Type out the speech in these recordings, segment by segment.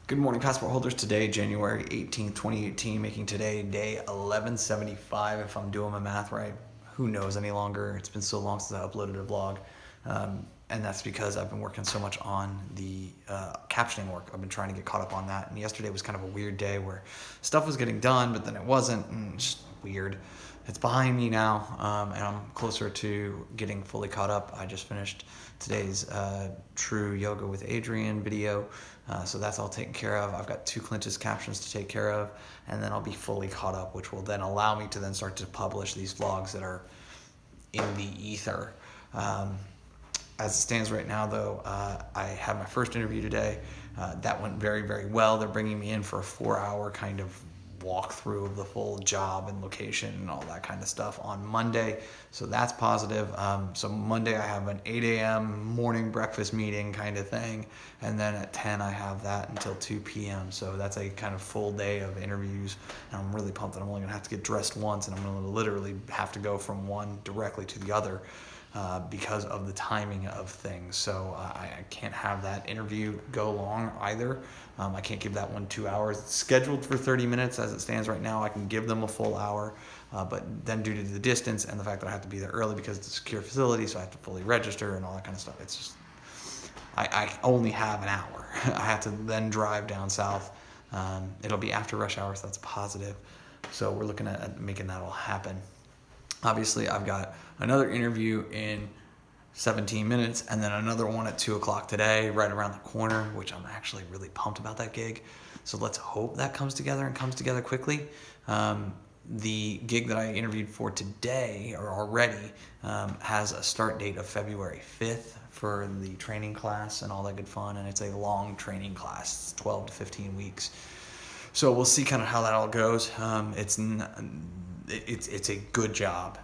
Good morning, passport holders. Today, January 18th, 2018, making today day 1175, if I'm doing my math right. Who knows any longer? It's been so long since I uploaded a vlog. And that's because I've been working so much on the captioning work. I've been trying to get caught up on that. And yesterday was kind of a weird day where stuff was getting done, but then it wasn't. And it's just weird. It's behind me now, and I'm closer to getting fully caught up. I just finished today's True Yoga with Adrian video, so that's all taken care of. I've got 2 Clinch's captions to take care of, and then I'll be fully caught up, which will then allow me to then start to publish these vlogs that are in the ether. As it stands right now, though, I have my first interview today. That went very, very well. They're bringing me in for a 4-hour kind of walkthrough of the full job and location and all that kind of stuff on Monday. So that's positive. So Monday I have an 8 a.m. morning breakfast meeting kind of thing. And then at 10 I have that until 2 p.m. So that's a kind of full day of interviews. And I'm really pumped that I'm only going to have to get dressed once, and I'm going to literally have to go from one directly to the other. Because of the timing of things. So I can't have that interview go long either. I can't give that one 2 hours. It's scheduled for 30 minutes as it stands right now. I can give them a full hour, but then due to the distance and the fact that I have to be there early because it's a secure facility, so I have to fully register and all that kind of stuff. It's just, I only have an hour. I have to then drive down south. It'll be after rush hour, so that's positive. So we're looking at making that all happen. Obviously, I've got another interview in 17 minutes and then another one at 2 o'clock today, right around the corner, which I'm actually really pumped about that gig. So let's hope that comes together and comes together quickly. The gig that I interviewed for today, or already, has a start date of February 5th for the training class and all that good fun. And it's a long training class. It's 12 to 15 weeks. So we'll see kind of how that all goes. It's a good job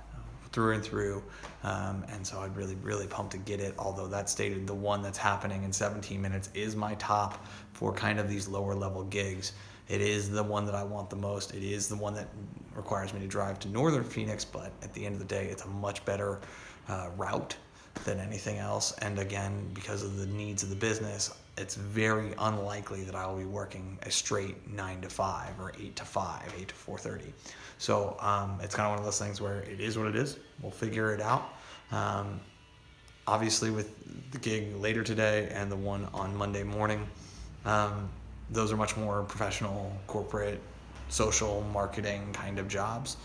through and through, and so I'd really pumped to get it, although that stated the one that's happening in 17 minutes is my top for kind of these lower level gigs. It is the one that I want the most. It is the one that requires me to drive to northern Phoenix, but at the end of the day, it's a much better route than anything else. And again, because of the needs of the business, it's very unlikely that I will be working a straight 9 to 5 or 8 to 5, 8 to 4:30. So it's kind of one of those things where it is what it is. We'll figure it out. Obviously, with the gig later today and the one on Monday morning, those are much more professional, corporate, social marketing kind of jobs.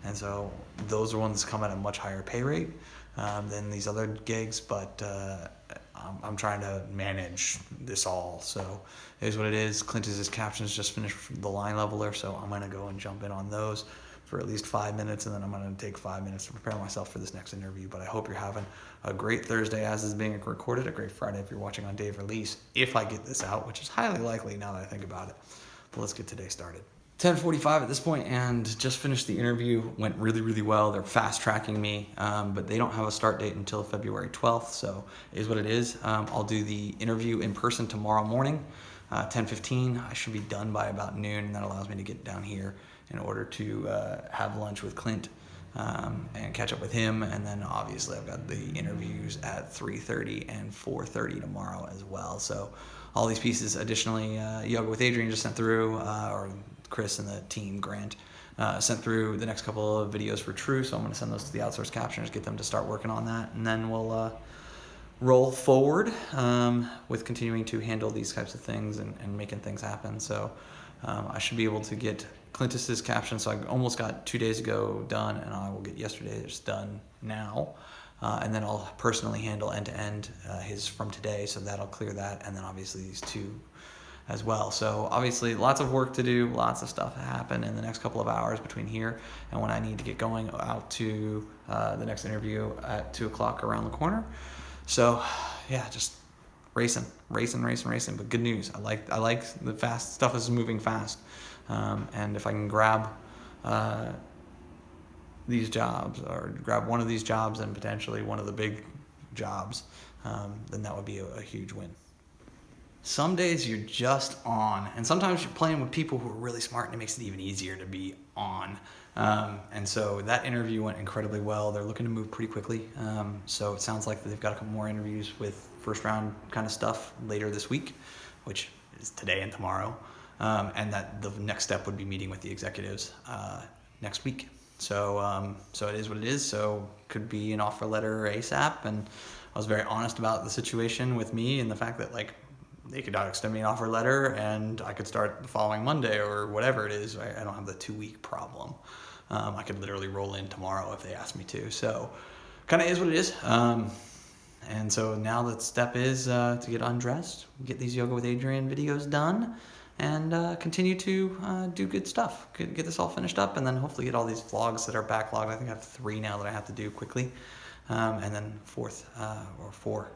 And so those are ones that come at a much higher pay rate than these other gigs, but I'm trying to manage this all. So it is what it is. Clinch's captions just finished the line leveler, so I'm going to go and jump in on those for at least 5 minutes, and then I'm going to take 5 minutes to prepare myself for this next interview. But I hope you're having a great Thursday as is being recorded, a great Friday if you're watching on day of release, if I get this out, which is highly likely now that I think about it. But let's get today started. 10:45 at this point, and just finished the interview. Went really well. They're fast tracking me, but they don't have a start date until February 12th, so it is what it is. I'll do the interview in person tomorrow morning, 10:15. I should be done by about noon, and that allows me to get down here in order to have lunch with Clint and catch up with him. And then obviously I've got the interviews at 3:30 and 4:30 tomorrow as well. So all these pieces. Additionally, Yoga with Adrian just sent through, or Chris and the team, Grant, sent through the next couple of videos for True, so I'm going to send those to the outsourced captioners, get them to start working on that, and then we'll roll forward with continuing to handle these types of things and making things happen. So I should be able to get Clintus's caption, so I almost got 2 days ago done, and I will get yesterday's done now. And then I'll personally handle end-to-end his from today, so that'll clear that, and then obviously these 2 as well. So obviously lots of work to do, lots of stuff to happen in the next couple of hours between here and when I need to get going out to the next interview at 2 o'clock around the corner. So yeah, just racing. But good news. I like the fast stuff is moving fast. And if I can grab these jobs, or grab one of these jobs and potentially one of the big jobs, then that would be a huge win. Some days you're just on, and sometimes you're playing with people who are really smart, and it makes it even easier to be on. And so that interview went incredibly well. They're looking to move pretty quickly. So it sounds like they've got a couple more interviews with first round kind of stuff later this week, which is today and tomorrow, and that the next step would be meeting with the executives next week. So so it is what it is. So could be an offer letter ASAP, and I was very honest about the situation with me and the fact that like they could extend me an offer letter and I could start the following Monday or whatever it is. I don't have the 2-week problem. I could literally roll in tomorrow if they asked me to. So kind of is what it is. And so now the step is to get undressed, get these Yoga with Adrian videos done, and continue to do good stuff. Get this all finished up, and then hopefully get all these vlogs that are backlogged. I think I have 3 now that I have to do quickly. And then 4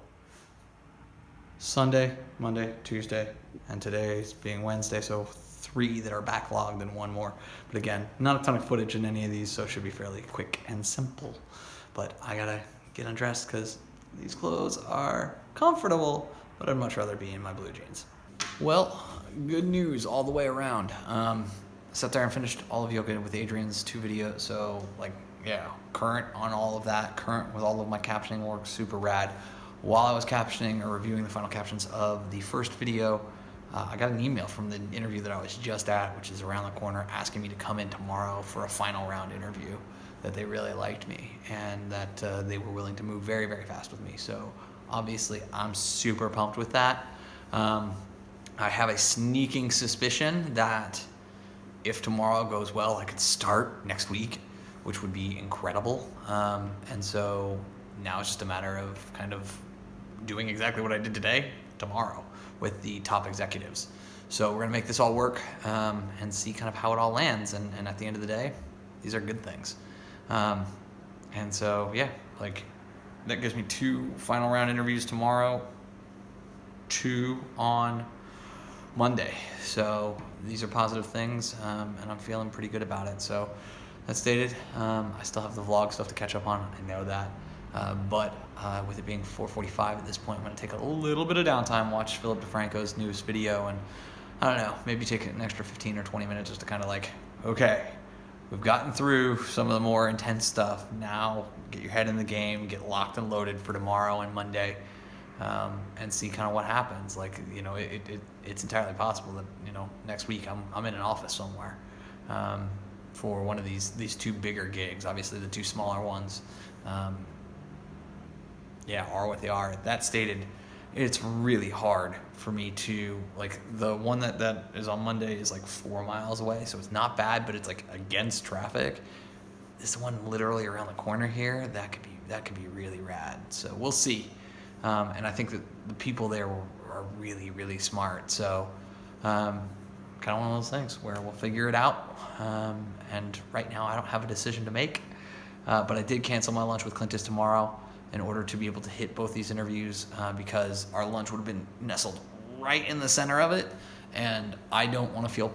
Sunday, Monday, Tuesday, and today's being Wednesday, so 3 that are backlogged and 1 more. But again, not a ton of footage in any of these, so it should be fairly quick and simple. But I gotta get undressed because these clothes are comfortable, but I'd much rather be in my blue jeans. Well, good news all the way around. Sat there and finished all of Yoga with Adrian's 2 videos, so like, yeah, current on all of that, current with all of my captioning work, super rad. While I was captioning or reviewing the final captions of the first video, I got an email from the interview that I was just at, which is around the corner, asking me to come in tomorrow for a final round interview, that they really liked me and that they were willing to move very, very fast with me. So obviously I'm super pumped with that. I have a sneaking suspicion that if tomorrow goes well, I could start next week, which would be incredible. And so now it's just a matter of kind of doing exactly what I did today, tomorrow, with the top executives. So we're gonna make this all work and see kind of how it all lands. And at the end of the day, these are good things. And so, yeah, like that gives me 2 final round interviews tomorrow, 2 on Monday. So these are positive things, and I'm feeling pretty good about it. So that stated, I still have the vlog stuff to catch up on. I know that. But with it being 4:45 at this point, I'm going to take a little bit of downtime, watch Philip DeFranco's newest video, and I don't know, maybe take an extra 15 or 20 minutes just to kind of like, okay, we've gotten through some of the more intense stuff. Now get your head in the game, get locked and loaded for tomorrow and Monday, and see kind of what happens. Like, you know, it's entirely possible that, you know, next week I'm in an office somewhere for one of these 2 bigger gigs. Obviously the 2 smaller ones, yeah, are what they are. That stated, it's really hard for me to, like, the one that is on Monday is like 4 miles away, so it's not bad, but it's like against traffic. This one literally around the corner here, that could be really rad. So we'll see. And I think that the people there are really, really smart. So kind of one of those things where we'll figure it out. And right now I don't have a decision to make, but I did cancel my lunch with Clintus tomorrow in order to be able to hit both these interviews, because our lunch would have been nestled right in the center of it, and I don't want to feel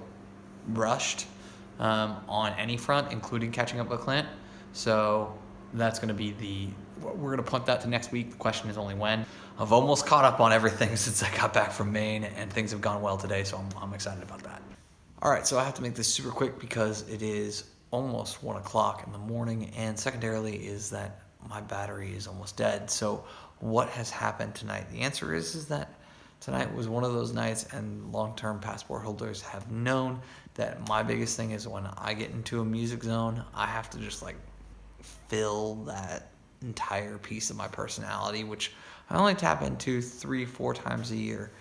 rushed on any front, including catching up with Clint. So that's going to be we're going to punt that to next week. The question is only when. I've almost caught up on everything since I got back from Maine, and things have gone well today, so I'm excited about that. All right, so I have to make this super quick because it is almost 1 o'clock in the morning, and secondarily is that my battery is almost dead. So what has happened tonight? The answer is that tonight was one of those nights, and long-term passport holders have known that my biggest thing is when I get into a music zone, I have to just like fill that entire piece of my personality, which I only tap into 3-4 times a year,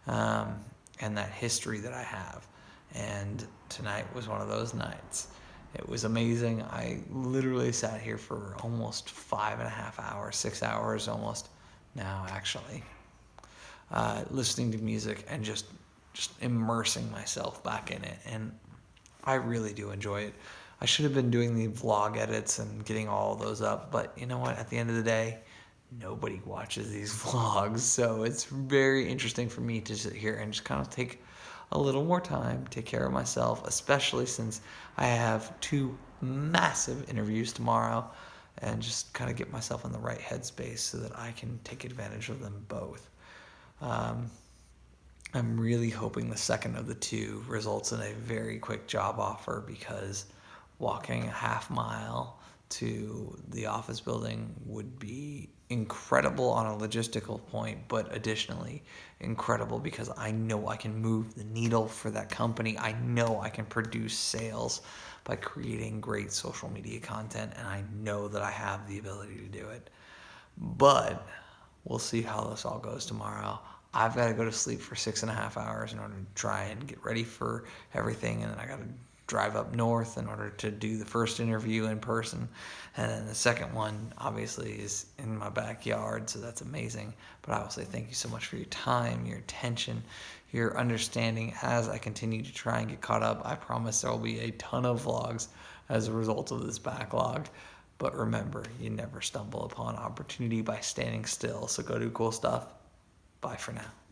and that history that I have. And tonight was one of those nights. It was amazing. I literally sat here for almost 5.5 hours, 6 hours almost now actually, listening to music and just immersing myself back in it. And I really do enjoy it. I should have been doing the vlog edits and getting all those up, but you know what? At the end of the day, nobody watches these vlogs. So it's very interesting for me to sit here and just kind of take a little more time, take care of myself, especially since I have 2 massive interviews tomorrow, and just kind of get myself in the right headspace so that I can take advantage of them both. I'm really hoping the second of the 2 results in a very quick job offer, because walking a half mile to the office building would be incredible on a logistical point, but additionally incredible because I know I can move the needle for that company. I know I can produce sales by creating great social media content, and I know that I have the ability to do it. But we'll see how this all goes tomorrow. I've got to go to sleep for 6.5 hours in order to try and get ready for everything, and then I got to drive up north in order to do the first interview in person, and then the second one obviously is in my backyard, so that's amazing. But I will say thank you so much for your time, your attention, your understanding as I continue to try and get caught up. I promise there will be a ton of vlogs as a result of this backlog. But remember, you never stumble upon opportunity by standing still. So go do cool stuff. Bye for now.